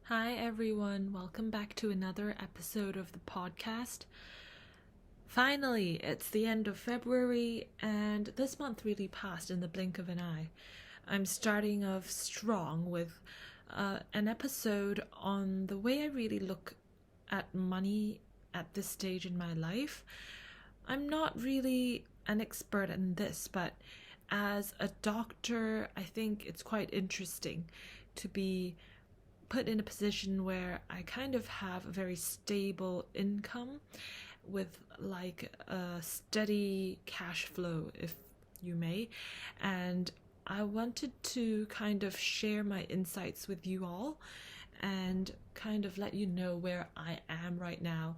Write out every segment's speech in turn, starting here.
Hi everyone, welcome back to another episode of the podcast. Finally, it's the end of February and this month really passed in the blink of an eye. I'm starting off strong with an episode on the way I really look at money at this stage in my life. I'm not really an expert in this, but as a doctor, I think it's quite interesting to be put in a position where I kind of have a very stable income with like a steady cash flow, if you may. And I wanted to kind of share my insights with you all and kind of let you know where I am right now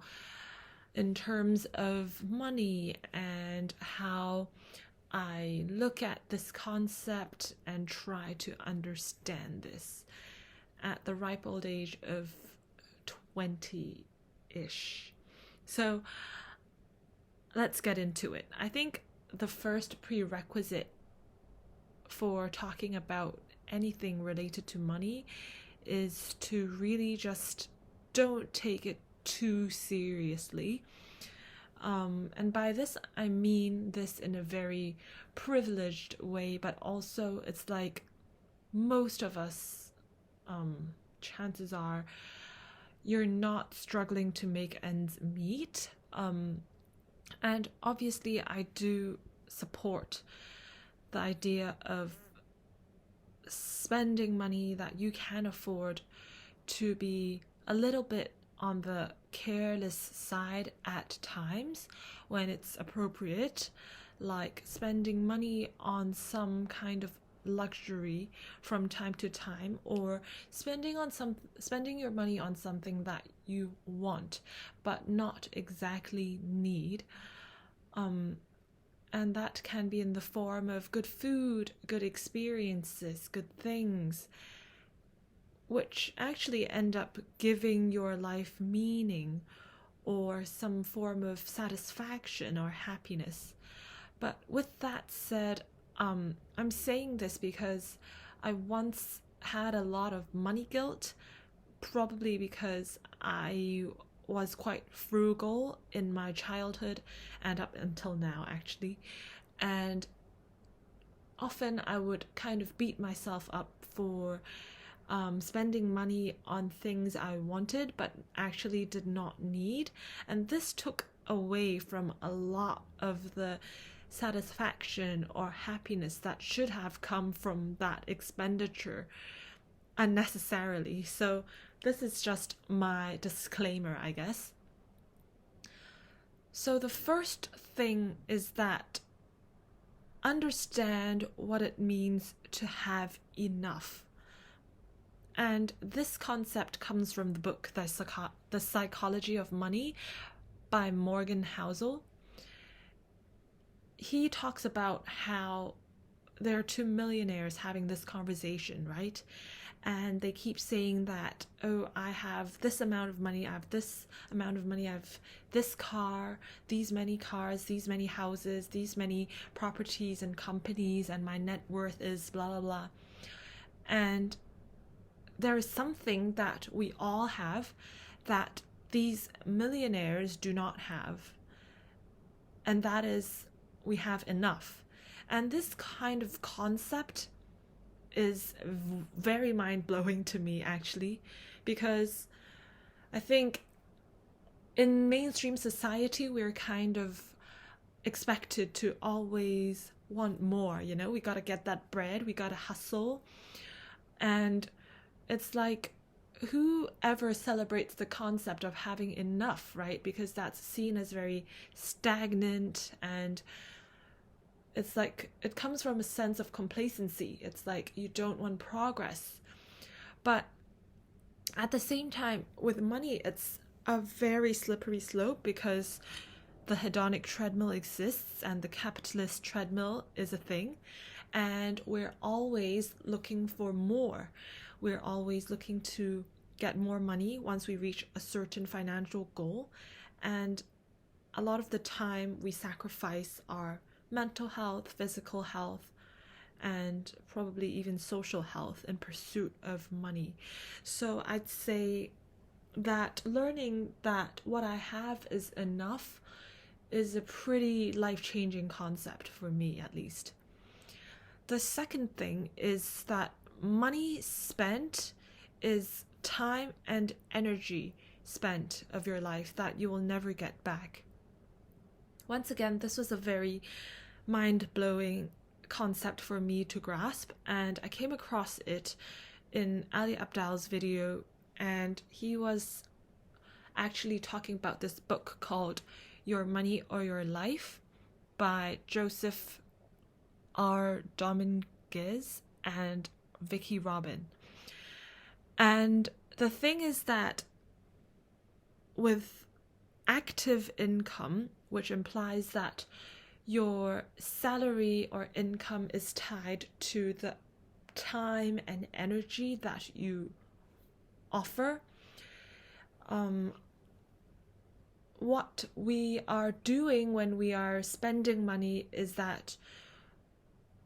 in terms of money and how I look at this concept and try to understand this at the ripe old age of 20-ish. So let's get into it. I think the first prerequisite for talking about anything related to money is to really just don't take it too seriously. And by this, I mean this in a very privileged way, but also it's like most of us, chances are you're not struggling to make ends meet. And obviously I do support the idea of spending money that you can afford to be a little bit on the careless side at times when it's appropriate, like spending money on some kind of luxury from time to time, or spending your money on something that you want but not exactly need, and that can be in the form of good food, good experiences, good things, which actually end up giving your life meaning or some form of satisfaction or happiness. But with that said, I'm saying this because I once had a lot of money guilt, probably because I was quite frugal in my childhood and up until now, actually. And often I would kind of beat myself up for spending money on things I wanted but actually did not need. And this took away from a lot of the satisfaction or happiness that should have come from that expenditure unnecessarily. So this is just my disclaimer, I guess. So the first thing is that understand what it means to have enough. And this concept comes from the book The Psychology of Money by Morgan Housel. He talks about how there are two millionaires having this conversation, right? And they keep saying that, oh, I have this amount of money, I have this amount of money, I have this car, these many cars, these many houses, these many properties and companies, and my net worth is blah, blah, blah. And there is something that we all have that these millionaires do not have. And that is, we have enough. And this kind of concept is very mind-blowing to me, actually, because I think in mainstream society we're kind of expected to always want more, we gotta get that bread, we gotta hustle. And it's like, whoever celebrates the concept of having enough, right? Because that's seen as very stagnant, and it's like it comes from a sense of complacency. It's like you don't want progress. But at the same time, with money, it's a very slippery slope because the hedonic treadmill exists and the capitalist treadmill is a thing. And we're always looking for more. We're always looking to get more money once we reach a certain financial goal. And a lot of the time we sacrifice our mental health, physical health, and probably even social health in pursuit of money. So I'd say that learning that what I have is enough is a pretty life-changing concept for me, at least. The second thing is that money spent is time and energy spent of your life that you will never get back. Once again, this was a very mind-blowing concept for me to grasp, and I came across it in Ali Abdaal's video, and he was actually talking about this book called Your Money or Your Life by Joseph R. Dominguez and Vicki Robin. And the thing is that with active income, which implies that your salary or income is tied to the time and energy that you offer, what we are doing when we are spending money is that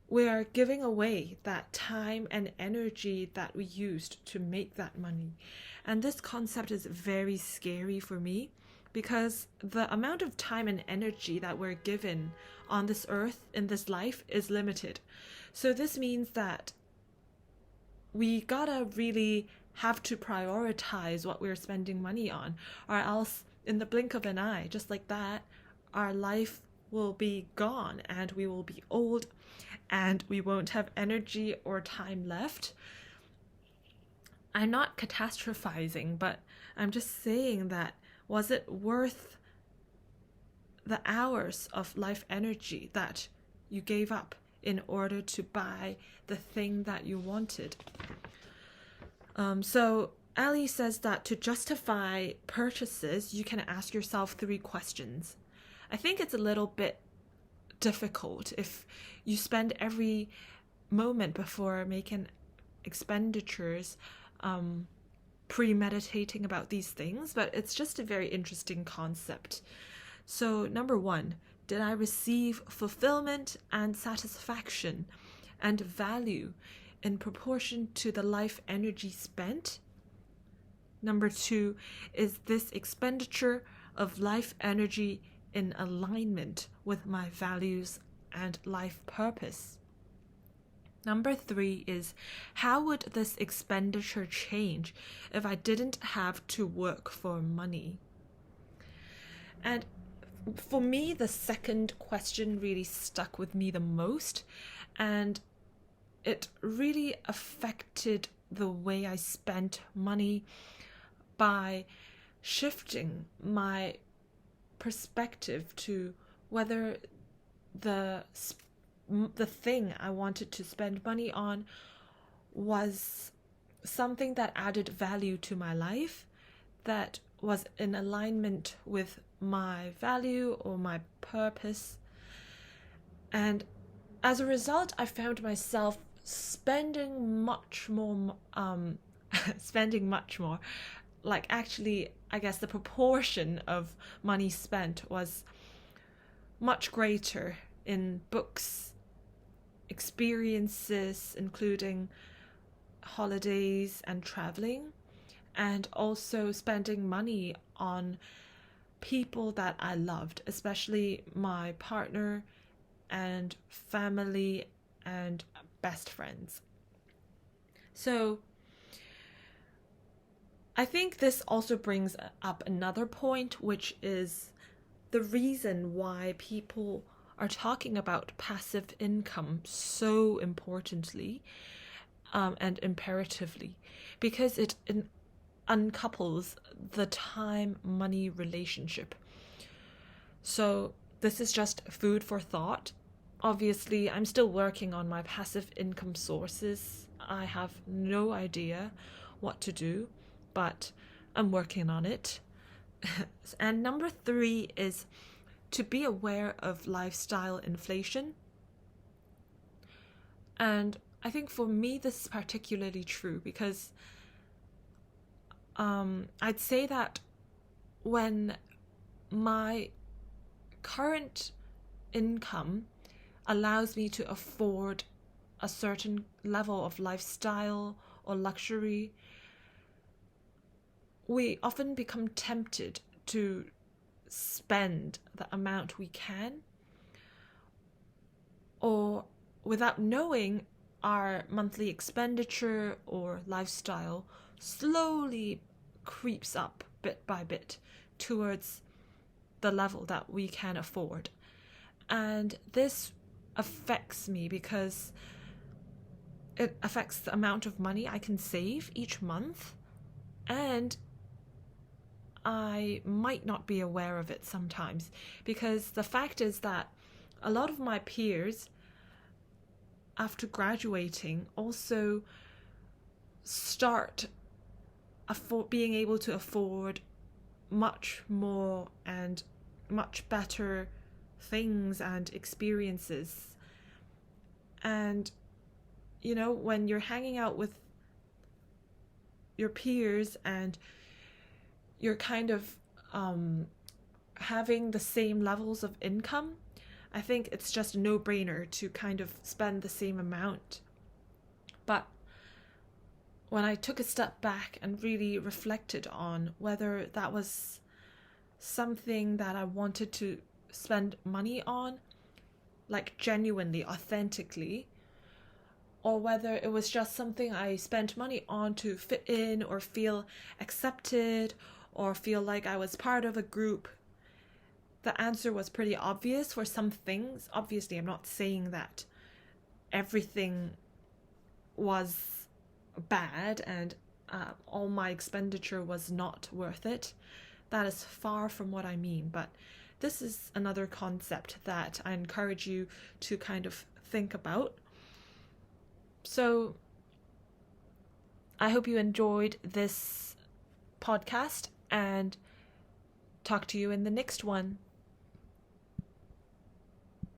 we are giving away that time and energy that we used to make that money. And this concept is very scary for me, because the amount of time and energy that we're given on this earth in this life is limited. So this means that we gotta really have to prioritize what we're spending money on, or else in the blink of an eye, just like that, our life will be gone and we will be old and we won't have energy or time left. I'm not catastrophizing, but I'm just saying that, was it worth the hours of life energy that you gave up in order to buy the thing that you wanted? So Ali says that to justify purchases, you can ask yourself 3 questions. I think it's a little bit difficult if you spend every moment before making expenditures premeditating about these things, but it's just a very interesting concept. So number 1, did I receive fulfillment and satisfaction and value in proportion to the life energy spent? Number 2, is this expenditure of life energy in alignment with my values and life purpose? Number 3 is, how would this expenditure change if I didn't have to work for money? And for me, the second question really stuck with me the most, and it really affected the way I spent money by shifting my perspective to whether the thing I wanted to spend money on was something that added value to my life, that was in alignment with my value or my purpose. And as a result, I found myself spending much more, like actually, I guess the proportion of money spent was much greater in books, experiences, including holidays and traveling, and also spending money on people that I loved, especially my partner and family and best friends. So I think this also brings up another point, which is the reason why people are talking about passive income so importantly and imperatively, because it uncouples the time-money relationship. So this is just food for thought. Obviously, I'm still working on my passive income sources. I have no idea what to do, but I'm working on it. And number 3 is to be aware of lifestyle inflation. And I think for me, this is particularly true because I'd say that when my current income allows me to afford a certain level of lifestyle or luxury, we often become tempted to spend the amount we can, or without knowing, our monthly expenditure or lifestyle slowly creeps up bit by bit towards the level that we can afford. And this affects me because it affects the amount of money I can save each month, and I might not be aware of it sometimes, because the fact is that a lot of my peers after graduating also start being able to afford much more and much better things and experiences. And you know, when you're hanging out with your peers and you're kind of having the same levels of income, I think it's just a no-brainer to kind of spend the same amount. But when I took a step back and really reflected on whether that was something that I wanted to spend money on, like genuinely, authentically, or whether it was just something I spent money on to fit in or feel accepted or feel like I was part of a group, the answer was pretty obvious for some things. Obviously, I'm not saying that everything was bad and all my expenditure was not worth it. That is far from what I mean. But this is another concept that I encourage you to kind of think about. So I hope you enjoyed this podcast, and talk to you in the next one.